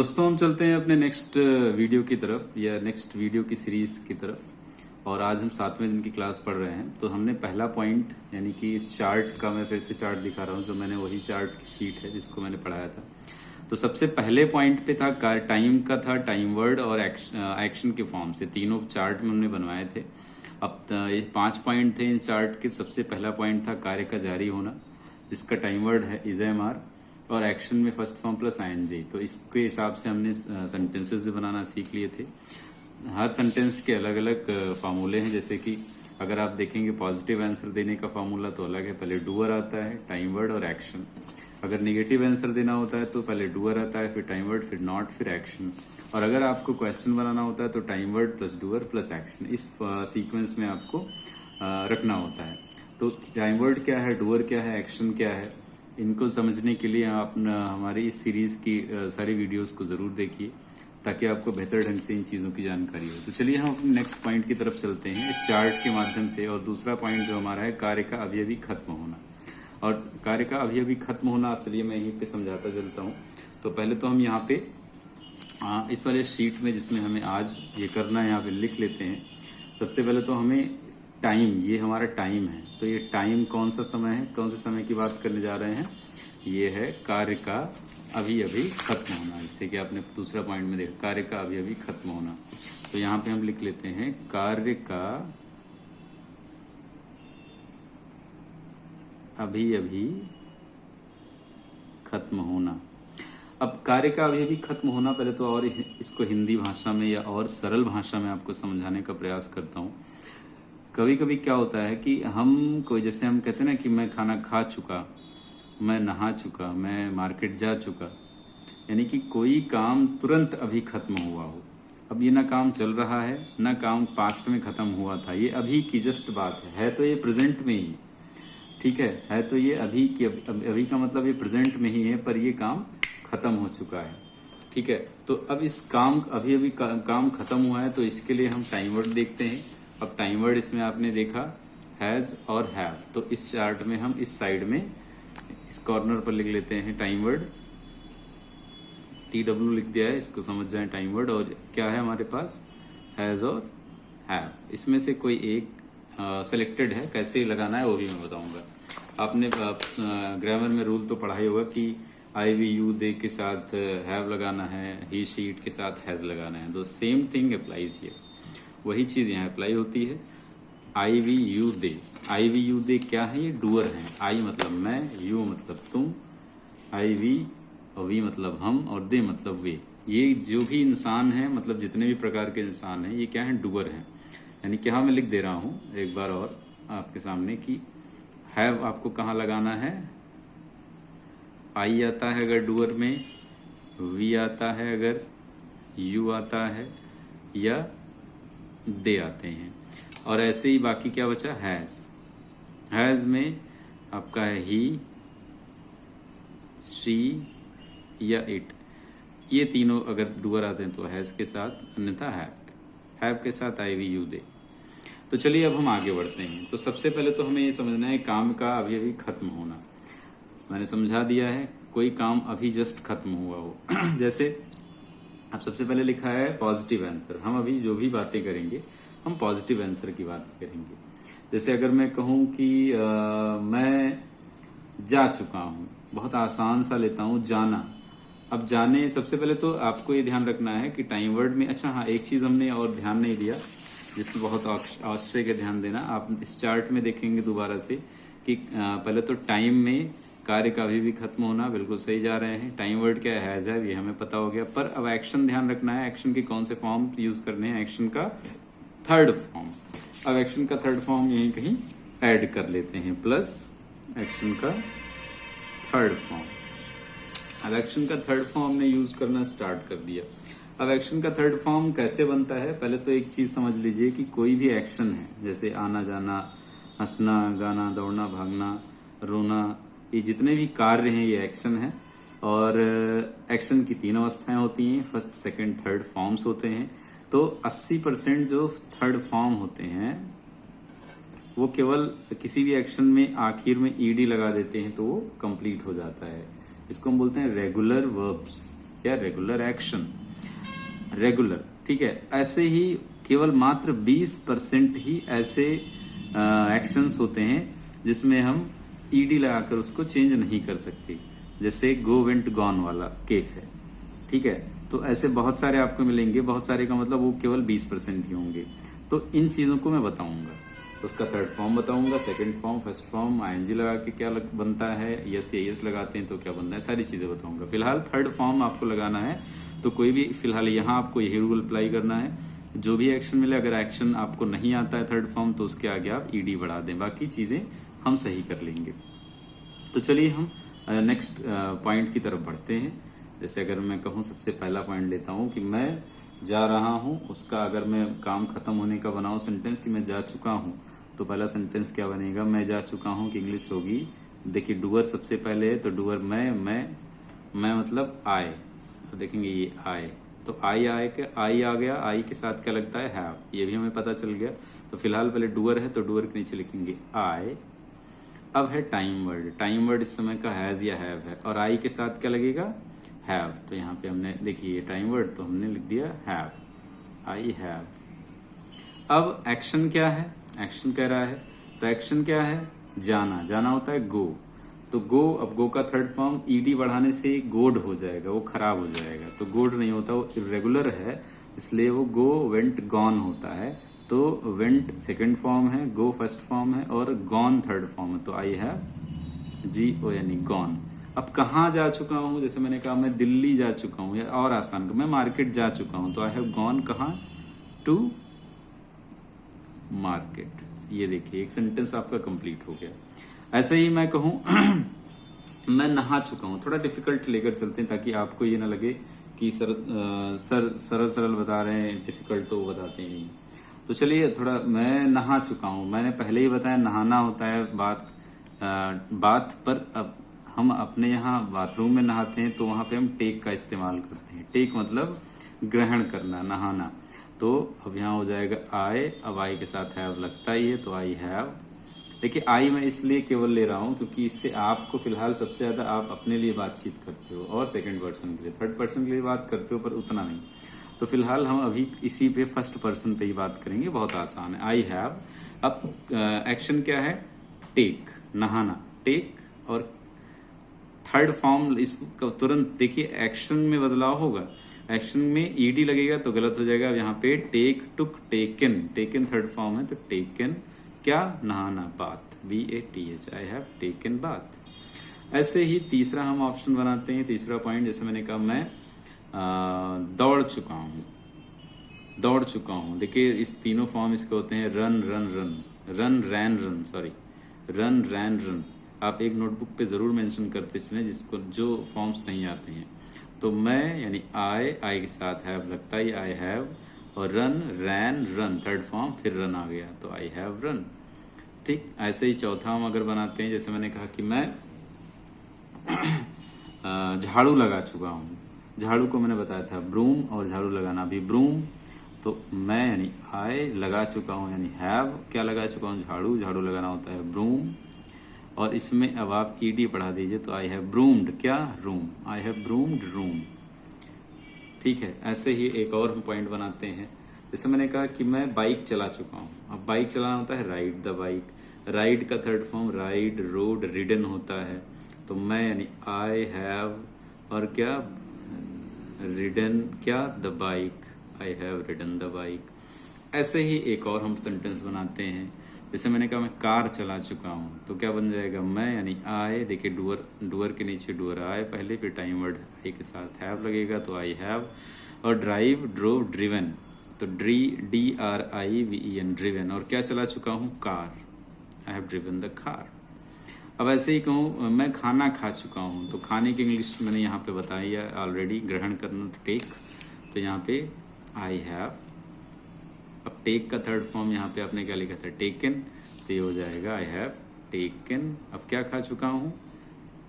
दोस्तों हम चलते हैं अपने नेक्स्ट वीडियो की तरफ या नेक्स्ट वीडियो की सीरीज की तरफ। और आज हम 7वें दिन की क्लास पढ़ रहे हैं। तो हमने पहला पॉइंट यानी कि इस चार्ट का, मैं फिर से चार्ट दिखा रहा हूँ जो मैंने वही चार्ट की शीट है जिसको मैंने पढ़ाया था। तो सबसे पहले पॉइंट पे था टाइम का, था टाइम वर्ड और एक्शन के फॉर्म से तीनों चार्ट में हमने बनवाए थे। अब ये 5 पॉइंट थे इन चार्ट के। सबसे पहला पॉइंट था कार्य का जारी होना, जिसका टाइम वर्ड है इज एम आर और एक्शन में फर्स्ट फॉर्म प्लस आईएनजी। तो इसके हिसाब से हमने सेंटेंसेस भी बनाना सीख लिए थे। हर सेंटेंस के अलग अलग फार्मूले हैं। जैसे कि अगर आप देखेंगे पॉजिटिव आंसर देने का फार्मूला तो अलग है, पहले डूअर आता है, टाइम वर्ड और एक्शन। अगर नेगेटिव आंसर देना होता है तो पहले डूअर आता है, फिर टाइम वर्ड, फिर नॉट, फिर एक्शन। और अगर आपको क्वेश्चन बनाना होता है तो time word plus doer plus action, इस सीक्वेंस में आपको रखना होता है। तो टाइम वर्ड क्या है, डूअर क्या है, एक्शन क्या है, इनको समझने के लिए आप हमारी इस सीरीज की सारी वीडियोस को जरूर देखिए ताकि आपको बेहतर ढंग से इन चीज़ों की जानकारी हो। तो चलिए हम अपने नेक्स्ट पॉइंट की तरफ चलते हैं इस चार्ट के माध्यम से। और दूसरा पॉइंट जो हमारा है कार्य का अभी खत्म होना। और कार्य का अभी खत्म होना, चलिए मैं यहीं पे समझाता चलता हूँ। तो पहले तो हम यहाँ पे इस वाले शीट में जिसमें हमें आज ये करना है यहाँ पे लिख लेते हैं। सबसे पहले तो हमें टाइम, ये हमारा टाइम है। तो ये टाइम कौन सा समय है, कौन से समय की बात करने जा रहे हैं, ये है कार्य का अभी खत्म होना। जैसे कि आपने दूसरा पॉइंट में देखा कार्य का अभी खत्म होना। तो यहाँ पे हम लिख लेते हैं कार्य का अभी खत्म होना। अब कार्य का अभी खत्म होना, पहले तो और इसको हिंदी भाषा में या और सरल भाषा में आपको समझाने का प्रयास करता हूँ। कभी कभी क्या होता है कि हम कोई, जैसे हम कहते हैं ना कि मैं खाना खा चुका, मैं नहा चुका, मैं मार्केट जा चुका, यानी कि कोई काम तुरंत अभी खत्म हुआ हो। अब ये ना काम चल रहा है ना काम पास्ट में खत्म हुआ था, ये अभी की जस्ट बात है तो ये प्रेजेंट में ही, ठीक है तो ये अभी की, अभी का मतलब ये प्रेजेंट में ही है, पर ये काम खत्म हो चुका है। ठीक है, तो अब इस काम अभी काम खत्म हुआ है तो इसके लिए हम टाइम वर्ड देखते हैं। अब टाइम वर्ड इसमें आपने देखा हैज और हैव। तो इस चार्ट में हम इस साइड में इस कॉर्नर पर लिख लेते हैं टाइम वर्ड, TW लिख दिया है, इसको समझ जाए टाइम वर्ड। और क्या है हमारे पास, हैज और हैव। इसमें से कोई एक सेलेक्टेड है, कैसे लगाना है वो भी मैं बताऊंगा। आपने ग्रामर में रूल तो पढ़ा ही होगा कि आई वी यू दे के साथ हैव लगाना है, ही शी इट के साथ हैज लगाना है। तो सेम थिंग अप्लाइज हियर, वही चीज यहाँ अप्लाई होती है। आई वी यू दे, आई वी यू दे क्या है, ये डूअर है। आई मतलब मैं, यू मतलब तुम, आई वी और वी मतलब हम और दे मतलब वे। ये जो भी इंसान है, मतलब जितने भी प्रकार के इंसान हैं, ये क्या है, डूअर हैं। यानी कि हाँ, मैं लिख दे रहा हूँ एक बार और आपके सामने कि हैव आपको कहाँ लगाना है, आई आता है अगर डूअर में, वी आता है अगर, यू आता है या दे आते हैं। और ऐसे ही बाकी क्या बचा, हैज। हैज में आपका है ही, शी या इट। ये तीनों अगर डूअर आते हैं तो हैज के साथ, अन्यथा हैव के साथ आई वी यू दे। तो चलिए अब हम आगे बढ़ते हैं। तो सबसे पहले तो हमें ये समझना है काम का अभी खत्म होना। मैंने समझा दिया है, कोई काम अभी जस्ट खत्म हुआ हो। जैसे अब सबसे पहले लिखा है पॉजिटिव आंसर। हम अभी जो भी बातें करेंगे हम पॉजिटिव आंसर की बातें करेंगे। जैसे अगर मैं कहूं कि मैं जा चुका हूं, बहुत आसान सा लेता हूं, जाना। अब जाने, सबसे पहले तो आपको ये ध्यान रखना है कि टाइम वर्ड में, अच्छा हाँ, एक चीज हमने और ध्यान नहीं दिया जिसमें बहुत अवश्य के ध्यान देना। आप इस चार्ट में देखेंगे दोबारा से कि पहले तो टाइम में कार्य का अभी खत्म होना, बिल्कुल सही जा रहे हैं। टाइम वर्ड क्या है, हैज है, ये हमें पता हो गया। पर अब एक्शन ध्यान रखना है, एक्शन के कौन से फॉर्म यूज करने हैं, एक्शन का थर्ड फॉर्म। अब एक्शन का थर्ड फॉर्म यहीं कहीं ऐड कर लेते हैं, प्लस एक्शन का थर्ड फॉर्म। अब एक्शन का थर्ड फॉर्म ने यूज करना स्टार्ट कर दिया। अब एक्शन का थर्ड फॉर्म कैसे बनता है, पहले तो एक चीज समझ लीजिए कि कोई भी एक्शन है, जैसे आना जाना, हंसना, गाना, दौड़ना, भागना, रोना, ये जितने भी कार्य हैं ये एक्शन है। और एक्शन की 3 अवस्थाएं होती हैं, फर्स्ट, सेकंड, थर्ड फॉर्म्स होते हैं। तो 80% जो थर्ड फॉर्म होते हैं वो केवल किसी भी एक्शन में आखिर में ईडी लगा देते हैं तो वो कंप्लीट हो जाता है, जिसको हम बोलते हैं रेगुलर वर्ब्स। या रेगुलर एक्शन, रेगुलर, ठीक है। ऐसे ही केवल मात्र 20% ही ऐसे एक्शंस होते हैं जिसमें हम ईडी लगाकर उसको चेंज नहीं कर सकते, जैसे गो वेंट गॉन वाला केस है, ठीक है। तो ऐसे बहुत सारे आपको मिलेंगे, बहुत सारे का मतलब वो केवल 20% ही होंगे। तो इन चीजों को मैं बताऊंगा, उसका थर्ड फॉर्म बताऊंगा, second form, first form, ING लगा के क्या बनता है, यस या यस लगाते हैं तो क्या बनता है, सारी चीजें बताऊंगा। फिलहाल थर्ड फॉर्म आपको लगाना है, तो कोई भी फिलहाल यहाँ आपको यही रूल अप्लाई करना है। जो भी एक्शन मिले, अगर एक्शन आपको नहीं आता है थर्ड फॉर्म, तो उसके आगे आप ईडी बढ़ा दें, बाकी चीजें हम सही कर लेंगे। तो चलिए हम नेक्स्ट पॉइंट की तरफ बढ़ते हैं। जैसे अगर मैं कहूँ, सबसे पहला पॉइंट लेता हूँ कि मैं जा रहा हूँ, उसका अगर मैं काम खत्म होने का बनाऊँ सेंटेंस कि मैं जा चुका हूँ, तो पहला सेंटेंस क्या बनेगा, मैं जा चुका हूँ की इंग्लिश होगी, देखिए डूअर सबसे पहले है, तो डूअर मैं मतलब आए, तो देखेंगे ये आए, तो आई आ गया, आई के साथ क्या लगता है, हैव, ये भी हमें पता चल गया। तो फिलहाल पहले डूअर है, तो डूअर के नीचे लिखेंगे आई। अब है टाइम वर्ड, टाइम वर्ड इस समय का हैज या हैव है, और आई के साथ क्या लगेगा, हैव, तो यहाँ पे हमने देखिए ये टाइम वर्ड, तो हमने लिख दिया हैव, आई हैव। अब एक्शन क्या है, एक्शन कह रहा है, तो एक्शन क्या है, जाना, जाना होता है गो, तो गो, अब गो का थर्ड फॉर्म ईडी बढ़ाने से गोड हो जाएगा, वो खराब हो जाएगा, तो गोड नहीं होता, वो इरेगुलर है, इसलिए वो गो वेंट गॉन होता है। तो वेंट सेकंड फॉर्म है, गो फर्स्ट फॉर्म है, और गॉन थर्ड फॉर्म है, तो आई हैव जी ओ यानी गॉन। अब कहाँ जा चुका हूं, जैसे मैंने कहा मैं दिल्ली जा चुका हूं, या और आसान, मैं मार्केट जा चुका हूं, तो आई हैव गॉन कहाँ, टू मार्केट। ये देखिए एक सेंटेंस आपका कंप्लीट हो गया। ऐसे ही मैं कहूं मैं नहा चुका हूं, थोड़ा डिफिकल्ट लेकर चलते हैं ताकि आपको ये ना लगे कि सरल सरल बता रहे हैं, डिफिकल्ट तो वो बताते ही नहीं। तो चलिए थोड़ा, मैं नहा चुका हूं, मैंने पहले ही बताया नहाना होता है बात पर। अब हम अपने यहाँ बाथरूम में नहाते हैं, तो वहां पे हम टेक का इस्तेमाल करते हैं, टेक मतलब ग्रहण करना, नहाना। तो अब यहाँ हो जाएगा आई, अब आई के साथ हैव लगता ही है, तो आई हैव। देखिए आई मैं इसलिए केवल ले रहा हूँ क्योंकि इससे आपको फिलहाल सबसे ज्यादा आप अपने लिए बातचीत करते हो, और सेकंड पर्सन के लिए, थर्ड पर्सन के लिए बात करते हो पर उतना नहीं। तो फिलहाल हम अभी इसी पे फर्स्ट पर्सन पे ही बात करेंगे, बहुत आसान है, आई हैव। अब एक्शन क्या है, टेक, नहाना, टेक, और थर्ड फॉर्म इसको तुरंत देखिए एक्शन में बदलाव होगा, एक्शन में ईडी लगेगा तो गलत हो जाएगा। अब यहाँ पे टेक, टुक, टेकन, टेकन थर्ड फॉर्म है, तो टेकन क्या, नहाना, bath, BATH, I have taken bath. ऐसे ही तीसरा हम ऑप्शन बनाते हैं, तीसरा पॉइंट, जैसे मैंने कहा मैं दौड़ चुका हूँ, दौड़ चुका हूँ। देखिए इस तीनों फॉर्म इसके होते हैं, रन रन रन, रन रैन रन, सॉरी रन रैन रन। आप एक नोटबुक पे जरूर मेंशन करते चलें जिसको जो फॉर्म्स नहीं आते हैं। तो मैं यानी आई के साथ हैव लगता ही आई हैव, और रन रैन रन थर्ड फॉर्म, फिर रन आ गया तो आई हैव रन। ठीक, ऐसे ही चौथा हम अगर बनाते हैं, जैसे मैंने कहा कि मैं झाड़ू लगा चुका हूँ, झाड़ू को मैंने बताया था ब्रूम, और झाड़ू लगाना भी ब्रूम। तो मैं यानी आई लगा चुका हूँ यानी हैव, क्या लगा चुका हूँ, झाड़ू, झाड़ू लगाना होता है ब्रूम, और इसमें अब आप ईडी बढ़ा दीजिए तो आई हैव ब्रूम्ड क्या, रूम, आई हैव ब्रूम्ड रूम। ठीक है, ऐसे ही एक और हम पॉइंट बनाते हैं, जैसे मैंने कहा कि मैं बाइक चला चुका हूँ। अब बाइक चलाना होता है राइड द बाइक, राइड का third form ride, road, ridden होता है। तो मैं यानी आई हैव, और क्या, रिडन क्या, the bike, I have ridden the bike. ऐसे ही एक और हम सेंटेंस बनाते हैं, जैसे मैंने कहा मैं कार चला चुका हूँ, तो क्या बन जाएगा, मैं यानी आई, देखिए डूअर, डूअर के नीचे डूअर आए पहले, फिर टाइम वर्ड आई के साथ हैव लगेगा तो आई हैव। और ड्राइव, ड्रोव, ड्रिवन, तो DRIVEN ड्रिवन, और क्या चला चुका हूँ, car, I have driven the car. अब ऐसे ही कहूँ मैं खाना खा चुका हूँ, तो खाने की इंग्लिश मैंने यहाँ पे बताई है ऑलरेडी, ग्रहण करना, तो टेक, तो यहाँ पे आई हैव। अब टेक का थर्ड फॉर्म यहाँ पे आपने क्या लिखा था, टेकन, तो ये हो जाएगा आई हैव टेकन। अब क्या खा चुका हूँ,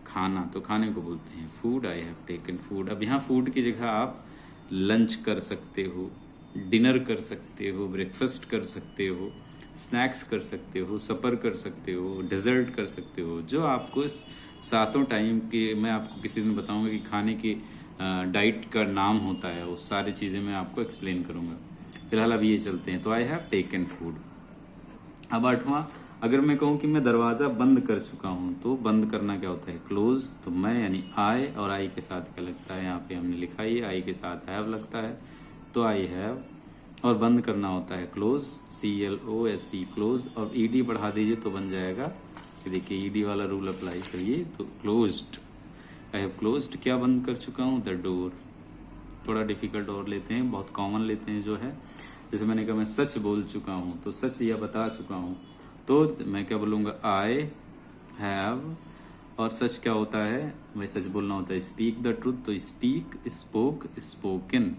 खाना, तो खाने को बोलते हैं food, I have taken food. अब यहाँ फूड की जगह आप लंच कर सकते हो, डिनर कर सकते हो, ब्रेकफास्ट कर सकते हो, स्नैक्स कर सकते हो, सपर कर सकते हो, डेजर्ट कर सकते हो, जो आपको इस सातों टाइम के, मैं आपको किसी दिन बताऊंगा कि खाने की डाइट का नाम होता है, वो सारी चीज़ें मैं आपको एक्सप्लेन करूंगा। फिलहाल अब ये चलते हैं। तो आई हैव टेकन फूड। अब 8वां, अगर मैं कहूँ कि मैं दरवाज़ा बंद कर चुका हूँ, तो बंद करना क्या होता है? क्लोज। तो मैं यानी आई, और आई के साथ क्या लगता है? यहाँ पे हमने लिखा ही आई के साथ हैव लगता है, तो आई हैव। और बंद करना होता है क्लोज, CLOSE क्लोज, और ED बढ़ा दीजिए तो बन जाएगा, कि देखिए ED वाला रूल अप्लाई करिए तो क्लोज्ड। आई हैव क्लोज्ड, क्या बंद कर चुका हूँ? The door. थोड़ा डिफिकल्ट और लेते हैं, बहुत कॉमन लेते हैं जो है। जैसे मैंने कहा मैं सच बोल चुका हूँ, तो सच या बता चुका हूँ, तो मैं क्या बोलूँगा? I have. और सच क्या होता है? मैं सच बोलना होता है स्पीक द ट्रूथ, तो स्पीक, स्पोक, स्पोकन,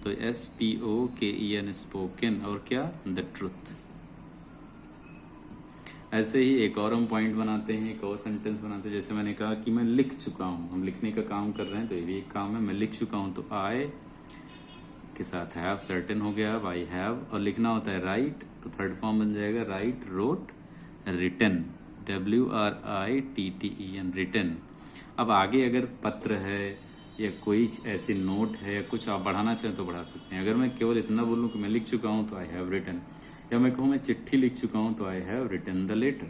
तो SPOKEN स्पोकन, और क्या? The truth. ऐसे ही एक और हम पॉइंट बनाते हैं, एक और सेंटेंस बनाते हैं। जैसे मैंने कहा कि मैं लिख चुका हूँ, हम लिखने का काम कर रहे हैं, तो ये भी एक काम है। मैं लिख चुका हूँ, तो आई के साथ हैव सर्टेन हो गया। अब आई हैव, और लिखना होता है राइट, तो थर्ड फॉर्म बन जाएगा write, wrote, written, WRITTEN, written. अब आगे अगर पत्र है या कोई ऐसी नोट है या कुछ आप बढ़ाना चाहें तो बढ़ा सकते हैं। अगर मैं केवल इतना बोलूँ कि मैं लिख चुका हूँ, तो आई हैव रिटन, या मैं कहूँ मैं चिट्ठी लिख चुका हूँ, तो I have written the letter.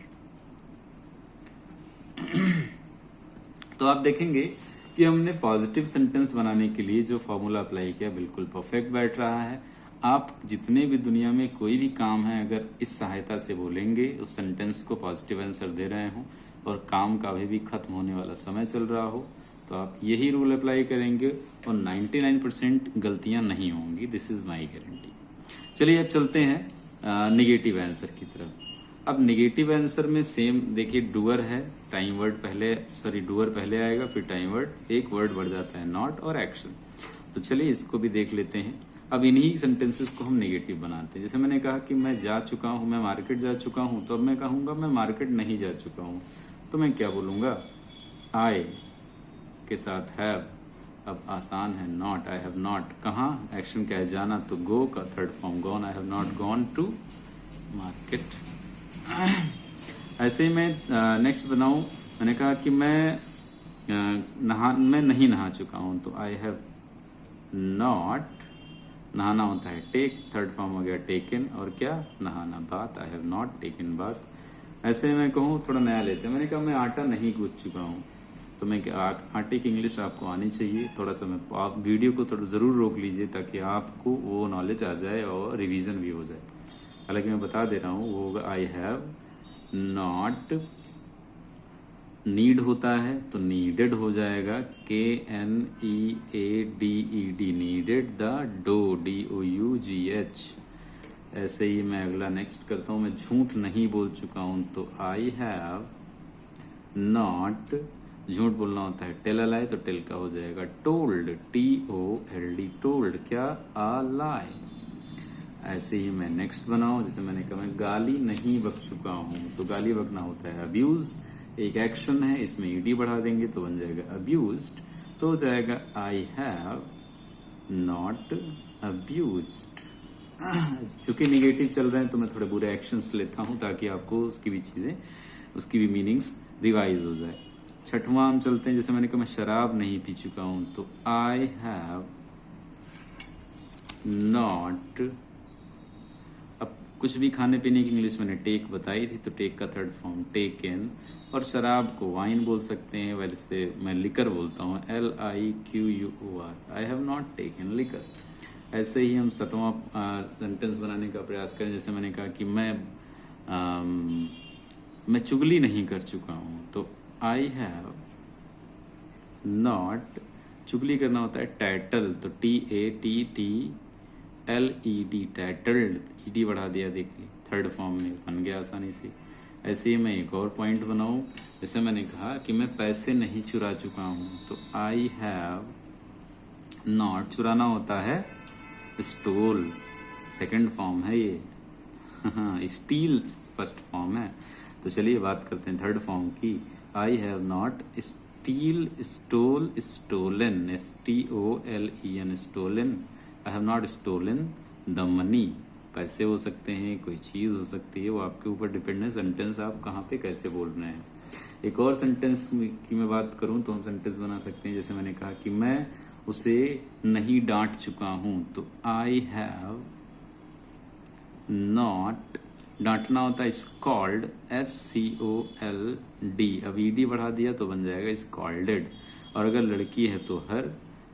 तो आप देखेंगे कि हमने पॉजिटिव सेंटेंस बनाने के लिए जो फॉर्मूला अप्लाई किया बिल्कुल परफेक्ट बैठ रहा है। आप जितने भी दुनिया में कोई भी काम है, अगर इस सहायता से बोलेंगे, उस सेंटेंस को पॉजिटिव आंसर दे रहे हो और काम का अभी भी खत्म होने वाला समय चल रहा हो, तो आप यही रूल अप्लाई करेंगे और 99% गलतियां नहीं होंगी। This is my guarantee. चलिए अब चलते हैं निगेटिव आंसर की तरफ। अब निगेटिव आंसर में सेम देखिए, डूअर है, टाइम वर्ड पहले, डूअर पहले आएगा, फिर टाइम वर्ड, एक वर्ड बढ़ जाता है नॉट, और एक्शन। तो चलिए इसको भी देख लेते हैं। अब इन्हीं सेंटेंसेस को हम नेगेटिव बनाते हैं। जैसे मैंने कहा कि मैं जा चुका हूँ, मैं मार्केट जा चुका हूँ, तो अब मैं कहूंगा मैं मार्केट नहीं जा चुका हूँ, तो मैं क्या बोलूंगा? आई के साथ हैव। अब आसान है, नॉट, आई हैव नॉट। कहाँ? एक्शन क्या है? जाना, तो गो का third form gone, I have not gone to market. ऐसे ही मैं नेक्स्ट बनाऊं, मैंने कहा कि मैं मैं नहीं नहा चुका हूं, तो आई हैव नॉट, नहाना होता है टेक, थर्ड फॉर्म हो गया टेकन, और क्या? नहाना, बात, आई हैव नॉट टेकन बात। ऐसे मैं कहूँ, थोड़ा नया लेते हैं, मैंने कहा मैं आटा नहीं गूंथ चुका हूँ, तो मैं आटे की इंग्लिश आपको आनी चाहिए। थोड़ा सा मैं, आप वीडियो को थोड़ा ज़रूर रोक लीजिए ताकि आपको वो नॉलेज आ जाए और रिवीजन भी हो जाए। हालांकि मैं बता दे रहा हूँ, वो होगा आई हैव नॉट। नीड होता है तो नीडेड हो जाएगा, KNEADED, kneaded the dough, DOUGH। ऐसे ही मैं अगला नेक्स्ट करता हूँ, मैं झूठ नहीं बोल चुका हूँ, तो आई हैव नॉट, झूठ बोलना होता है टेल अ लाई, तो टेल का हो जाएगा टोल्ड, TOLD, टोल्ड, क्या? अ लाई। ऐसे ही मैं नेक्स्ट बनाऊं, जैसे मैंने कहा मैं गाली नहीं बक चुका हूं, तो गाली बकना होता है अब्यूज, एक एक्शन है, इसमें ED बढ़ा देंगे तो बन जाएगा अब्यूज्ड, तो हो जाएगा आई हैव नॉट अब्यूज्ड। चूंकि निगेटिव चल रहे हैं तो मैं थोड़े बुरे एक्शंस लेता हूं ताकि आपको उसकी भी चीजें, उसकी भी मीनिंग्स रिवाइज हो जाए। छठवां हम चलते हैं, जैसे मैंने कहा मैं शराब नहीं पी चुका हूं, तो आई हैव नॉट। अब कुछ भी खाने पीने की इंग्लिश मैंने टेक बताई थी, तो टेक का थर्ड फॉर्म टेकन, और शराब को वाइन बोल सकते हैं, वैसे मैं लिकर बोलता हूँ, LIQUR, I have not taken liquor. ऐसे ही हम 7वां सेंटेंस बनाने का प्रयास करें, जैसे मैंने कहा कि मैं चुगली नहीं कर चुका हूँ, तो आई हैव नॉट, चुगली करना होता है टैटल, तो TATTLED, टैटल्ड, ED बढ़ा दिया, देखिए थर्ड फॉर्म में बन गया आसानी से। ऐसे ही मैं एक और पॉइंट बनाऊं, जैसे मैंने कहा कि मैं पैसे नहीं चुरा चुका हूं, तो आई हैव नॉट, चुराना होता है स्टोल, सेकंड फॉर्म है ये स्टील फर्स्ट फॉर्म है। तो चलिए बात करते हैं थर्ड फॉर्म की। I have not steal, stole, stolen, STOLEN, stolen. I have not stolen the money, पैसे हो सकते हैं, कोई चीज हो सकती है, वो आपके ऊपर डिपेंड है सेंटेंस आप कहाँ पे कैसे बोल रहे हैं। एक और सेंटेंस की मैं बात करूं तो हम सेंटेंस बना सकते हैं, जैसे मैंने कहा कि मैं उसे नहीं डांट चुका हूं, तो आई हैव नॉट, डांटना होता है स्कॉल्ड, SCOLD, अब ED बढ़ा दिया तो बन जाएगा स्कॉल्डेड। और अगर लड़की है तो हर,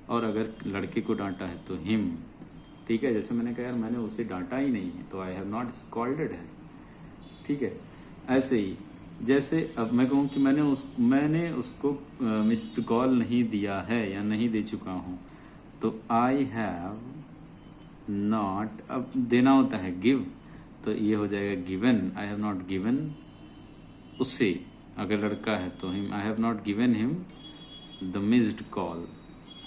और अगर लड़के को डांटा है तो हिम। ठीक है, जैसे मैंने कहा यार मैंने उसे डांटा ही नहीं है, तो आई हैव नॉट स्कॉल्डेड है। ठीक है, ऐसे ही जैसे अब मैं कहूँ कि मैंने उसको मिस्ड कॉल नहीं दिया है या नहीं दे चुका हूँ, तो आई हैव नॉट, अब देना होता है गिव, तो ये हो जाएगा given, I have not given उसे, अगर लड़का है तो him, I have not given him the missed call.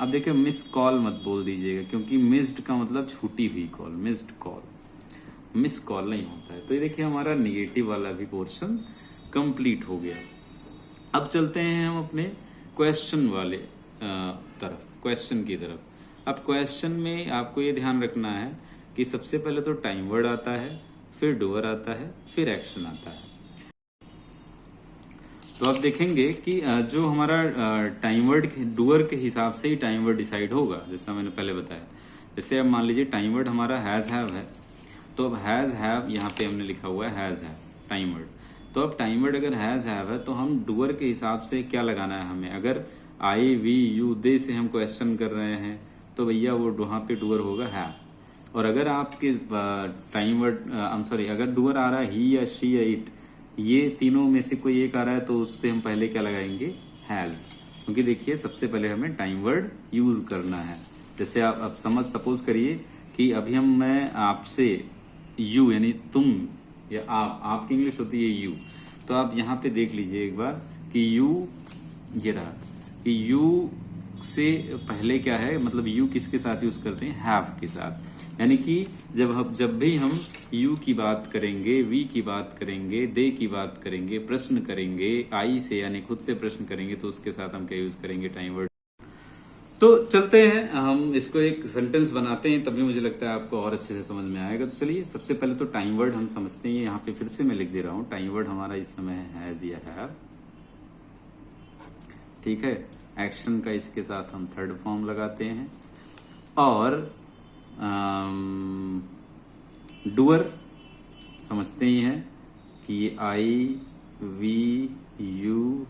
अब देखिए मिस कॉल मत बोल दीजिएगा, क्योंकि मिस्ड का मतलब छूटी हुई call, missed call, miss call नहीं होता है। तो ये देखिए हमारा निगेटिव वाला भी पोर्शन कंप्लीट हो गया। अब चलते हैं हम अपने क्वेश्चन वाले तरफ, क्वेश्चन की तरफ। अब क्वेश्चन में आपको ये ध्यान रखना है कि सबसे पहले तो टाइम वर्ड आता है, फिर डूअर आता है, फिर एक्शन आता है। तो आप देखेंगे कि जो हमारा टाइम वर्ड डूअर के हिसाब से ही टाइम वर्ड डिसाइड होगा, जैसा मैंने पहले बताया। जैसे अब मान लीजिए टाइम वर्ड हमारा हैज हैव है, तो अब हैज हैव यहाँ पे हमने लिखा हुआ है हैज हैव टाइम वर्ड। तो अब टाइम वर्ड अगर हैज हैव है तो हम डूअर के हिसाब से क्या लगाना है हमें, अगर आई वी यू दे से हम क्वेश्चन कर रहे हैं तो भैया वो वहां पे डूअर होगा हैव। और अगर आपके टाइम वर्ड सॉरी अगर डूअर आ रहा है ही या शी या इट, ये तीनों में से कोई एक आ रहा है तो उससे हम पहले क्या लगाएंगे, हैज। क्योंकि देखिए सबसे पहले हमें टाइम वर्ड यूज करना है। जैसे आप सपोज करिए कि अभी मैं आपसे यू यानी तुम या आपकी इंग्लिश होती है यू, तो आप यहाँ पे देख लीजिए एक बार कि यू, ये रहा कि यू से पहले क्या है, मतलब यू किसके साथ यूज करते हैं, हैव के साथ। यानी कि जब भी हम यू की बात करेंगे, वी की बात करेंगे, दे की बात करेंगे, प्रश्न करेंगे आई से यानी खुद से प्रश्न करेंगे, तो उसके साथ हम क्या यूज करेंगे, टाइम वर्ड। तो चलते हैं हम इसको एक सेंटेंस बनाते हैं, तभी मुझे लगता है आपको और अच्छे से समझ में आएगा। तो चलिए सबसे पहले तो टाइम वर्ड हम समझते हैं। यहाँ पे फिर से मैं लिख दे रहा हूँ, टाइम वर्ड हमारा इस समय है हैज या हैव। ठीक है, एक्शन का इसके साथ हम थर्ड फॉर्म लगाते हैं, और डूअर समझते ही हैं कि ये आई वी यू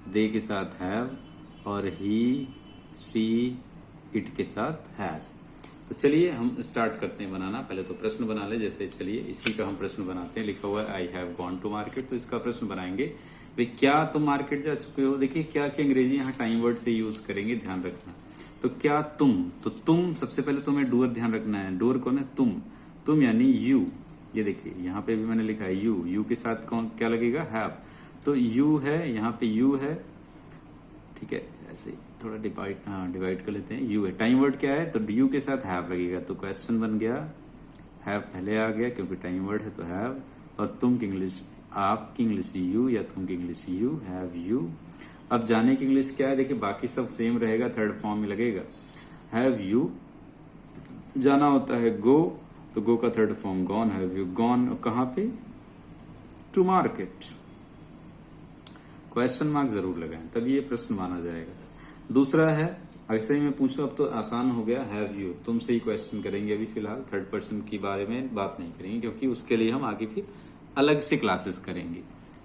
दे के साथ हैव, और ही शी इट के साथ हैज। तो चलिए हम स्टार्ट करते हैं बनाना। पहले तो प्रश्न बना ले, जैसे चलिए इसी का हम प्रश्न बनाते हैं। लिखा हुआ है I have gone to market, तो इसका प्रश्न बनाएंगे भाई क्या तुम मार्केट जा चुके हो। देखिए क्या की अंग्रेजी यहाँ टाइम वर्ड से यूज करेंगे, ध्यान रखना। तो क्या तुम, तो तुम सबसे पहले तुम्हें डूअर ध्यान रखना है, डूअर कौन है, तुम यानी यू। ये देखिए यहाँ पे भी मैंने लिखा है यू के साथ कौन क्या लगेगा, हैव। तो यू है, यहाँ पे यू है, ठीक है, ऐसे थोड़ा डिवाइड कर लेते हैं। यू है, टाइम वर्ड क्या है, तो यू के साथ हैव लगेगा, तो क्वेश्चन बन गया, हैव पहले आ गया क्योंकि टाइम वर्ड है तो हैव। और तुम की इंग्लिश, आपकी इंग्लिश यू या तुम की इंग्लिश यू, हैव यू। अब जाने की इंग्लिश क्या है, देखिए बाकी सब सेम रहेगा, थर्ड फॉर्म में लगेगा, हैव यू। जाना होता है गो, तो गो का third form gone, have you gone कहाँ पे, टू मार्केट। क्वेश्चन मार्क जरूर लगाएं तभी ये प्रश्न माना जाएगा। दूसरा है, ऐसे ही मैं पूछूं, अब तो आसान हो गया, हैव यू, तुमसे ही क्वेश्चन करेंगे अभी फिलहाल, थर्ड पर्सन की बारे में बात नहीं करेंगे क्योंकि उसके लिए हम आगे फिर अलग से क्लासेस करेंगे,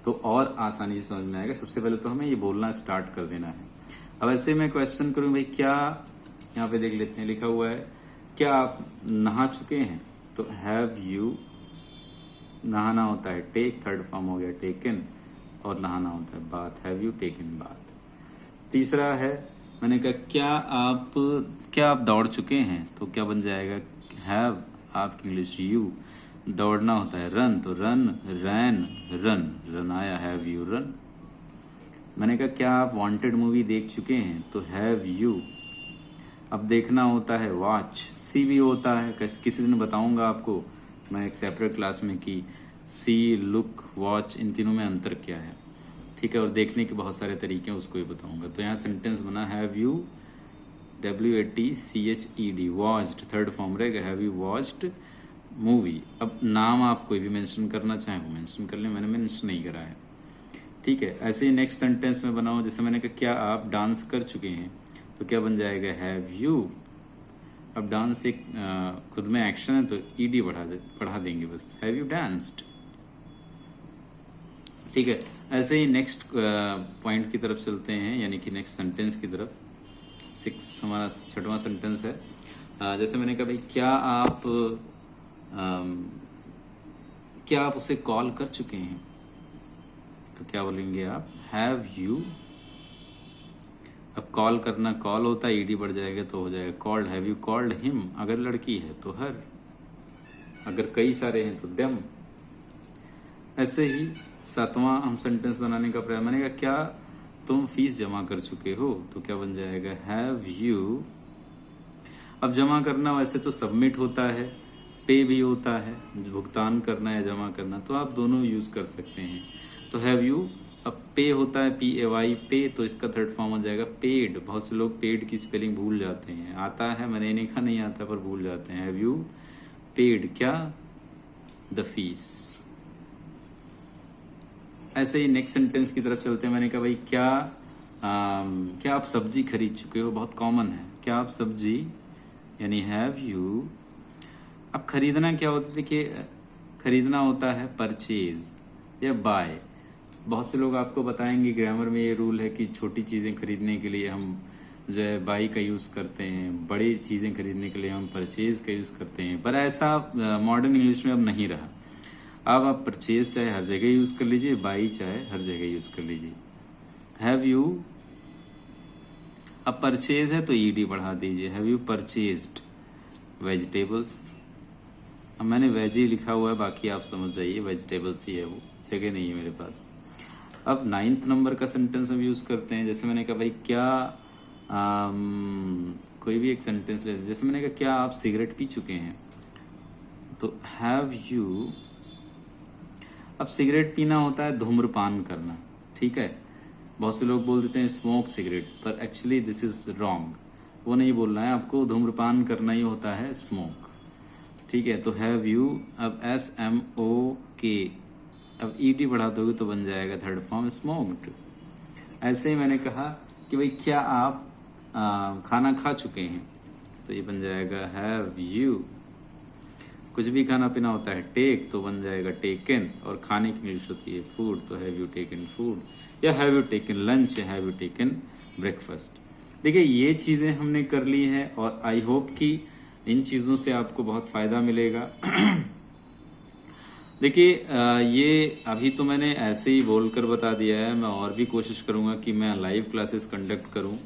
तो और आसानी से समझ में आएगा। सबसे पहले तो हमें ये बोलना स्टार्ट कर देना है। अब ऐसे मैं क्वेश्चन करूं भाई क्या, यहाँ पे देख लेते हैं, लिखा हुआ है क्या आप नहा चुके हैं, तो हैव यू, नहाना होता है टेक, थर्ड फॉर्म हो गया टेकन, और नहाना होता है bath, have you taken bath. तीसरा है, मैंने कहा क्या आप दौड़ चुके हैं, तो क्या बन जाएगा, हैव, आपकी इंग्लिश यू। दौड़ना होता है रन, तो रन, रन आया, हैव यू रन। मैंने कहा क्या आप वांटेड मूवी देख चुके हैं, तो हैव यू। अब देखना होता है वॉच, सी भी होता है, किसी दिन बताऊंगा आपको मैं एक सेपरेट क्लास में कि सी, लुक, वॉच, इन तीनों में अंतर क्या है। ठीक है, और देखने के बहुत सारे तरीके हैं, उसको भी बताऊंगा। तो यहाँ सेंटेंस बना have you WATCHED watched, third form रहेगा, हैव यू वॉच्ड मूवी। अब नाम आप कोई भी मेंशन करना चाहें वो मेंशन कर लें, मैंने मेंशन नहीं करा है। ठीक है। ऐसे ही नेक्स्ट सेंटेंस में बनाओ, जैसे मैंने कहा क्या आप डांस कर चुके हैं, तो क्या बन जाएगा हैव यू। अब डांस एक खुद में एक्शन है तो ईडी बढ़ा देंगे बस, हैव यू डांस्ड। ठीक है। ऐसे ही नेक्स्ट पॉइंट की तरफ चलते हैं, यानी कि नेक्स्ट सेंटेंस की तरफ। 6 हमारा 6वां सेंटेंस है। जैसे मैंने कहा भाई क्या आप उसे कॉल कर चुके हैं, तो क्या बोलेंगे आप, हैव यू। अब कॉल करना, कॉल होता है, ईडी बढ़ जाएगा तो हो जाएगा called, have you called him. अगर लड़की है तो हर, अगर कई सारे हैं तो देम। ऐसे ही 7वां हम सेंटेंस बनाने का प्रयास, मैंने कहा क्या तुम फीस जमा कर चुके हो, तो क्या बन जाएगा हैव यू। अब जमा करना वैसे तो सबमिट होता है, पे भी होता है, भुगतान करना या जमा करना, तो आप दोनों यूज कर सकते हैं। तो हैव यू, अब पे होता है PAY पे, तो इसका थर्ड फॉर्म हो जाएगा पेड। बहुत से लोग पेड की स्पेलिंग भूल जाते हैं, आता है, मैंने नहीं कहा नहीं आता, पर भूल जाते हैं। हैव यू पेड क्या, द फीस। ऐसे ही नेक्स्ट सेंटेंस की तरफ चलते हैं। मैंने कहा भाई क्या आप सब्जी खरीद चुके हो, बहुत कॉमन है, क्या आप सब्जी, यानी हैव यू। अब खरीदना क्या होता है, देखिए खरीदना होता है परचेज या बाय। बहुत से लोग आपको बताएंगे ग्रामर में ये रूल है कि छोटी चीजें खरीदने के लिए हम जो है बाई का यूज करते हैं, बड़ी चीजें खरीदने के लिए हम परचेज का यूज करते हैं, पर ऐसा मॉडर्न इंग्लिश में अब नहीं रहा। अब आप परचेज चाहे हर जगह यूज कर लीजिए, बाई चाहे हर जगह यूज कर लीजिए। हैव यू, अब परचेज है तो ईडी बढ़ा दीजिए, हैव यू परचेज्ड वेजिटेबल्स। अब मैंने वेज ही लिखा हुआ है, बाकी आप समझ जाइए, वेजिटेबल्स ही है, वो जगह नहीं है मेरे पास। अब 9th नंबर का सेंटेंस हम यूज करते हैं। जैसे मैंने कहा भाई कोई भी एक सेंटेंस ले, जैसे मैंने कहा क्या आप सिगरेट पी चुके हैं, तो हैव यू। अब सिगरेट पीना होता है धूम्रपान करना, ठीक है। बहुत से लोग बोल देते हैं स्मोक सिगरेट, पर एक्चुअली दिस इज रॉन्ग, वो नहीं बोलना है आपको, धूम्रपान करना ही होता है स्मोक, ठीक है। तो हैव यू, अब SMOK, अब ED बढ़ा दोगे तो बन जाएगा थर्ड फॉर्म स्मोक्ड। ऐसे ही मैंने कहा कि भाई क्या आप खाना खा चुके हैं, तो ये बन जाएगा हैव यू। कुछ भी खाना पीना होता है टेक, तो बन जाएगा टेकन, और खाने की इंग्लिश होती है फूड, तो हैव यू टेकन फूड, या हैव यू टेकन लंच, या हैव यू टेकन ब्रेकफास्ट। देखिए ये चीजें हमने कर ली हैं, और आई होप कि इन चीजों से आपको बहुत फायदा मिलेगा। देखिए ये अभी तो मैंने ऐसे ही बोलकर बता दिया है, मैं और भी कोशिश करूंगा कि मैं लाइव क्लासेस कंडक्ट करूं,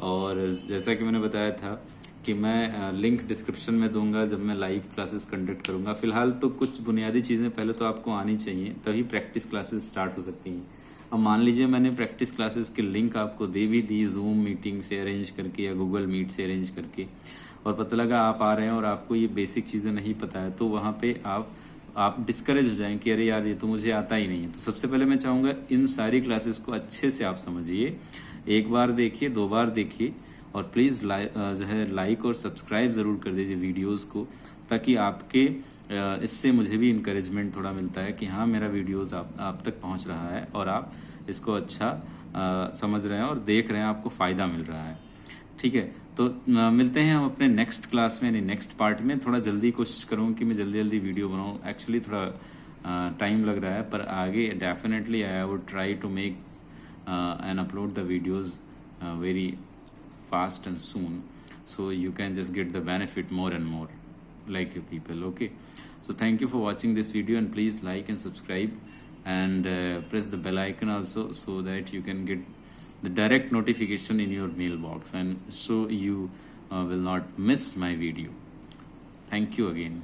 और जैसा कि मैंने बताया था कि मैं लिंक डिस्क्रिप्शन में दूंगा जब मैं लाइव क्लासेस कंडक्ट करूंगा। फिलहाल तो कुछ बुनियादी चीज़ें पहले तो आपको आनी चाहिए, तभी प्रैक्टिस क्लासेस स्टार्ट हो सकती हैं। अब मान लीजिए मैंने प्रैक्टिस क्लासेस की लिंक आपको दे भी दी, जूम मीटिंग से अरेंज करके या गूगल मीट से अरेंज करके, और पता लगा आप आ रहे हैं और आपको ये बेसिक चीज़ें नहीं पता है, तो वहाँ पे आप डिस्करेज हो जाएं कि अरे यार ये तो मुझे आता ही नहीं है। तो सबसे पहले मैं चाहूँगा इन सारी क्लासेस को अच्छे से आप समझिए, एक बार देखिए, 2 बार देखिए, और प्लीज़ जो है लाइक और सब्सक्राइब ज़रूर कर दीजिए वीडियोस को, ताकि आपके इससे मुझे भी इंकरेजमेंट थोड़ा मिलता है कि हाँ मेरा वीडियोस आप तक पहुंच रहा है, और आप इसको अच्छा समझ रहे हैं और देख रहे हैं, आपको फ़ायदा मिल रहा है, ठीक है। तो मिलते हैं हम अपने नेक्स्ट क्लास में, यानी नेक्स्ट पार्ट में। थोड़ा जल्दी कोशिश करूँ कि मैं जल्दी जल्दी वीडियो बनाऊँ, एक्चुअली थोड़ा टाइम लग रहा है, पर आगे definitely I would try to make and upload the videos very fast and soon, so you can just get the benefit more and more like you people. Okay, so thank you for watching this video, and please like and subscribe, and press the bell icon also, so that you can get the direct notification in your mailbox, and so you will not miss my video. Thank you again.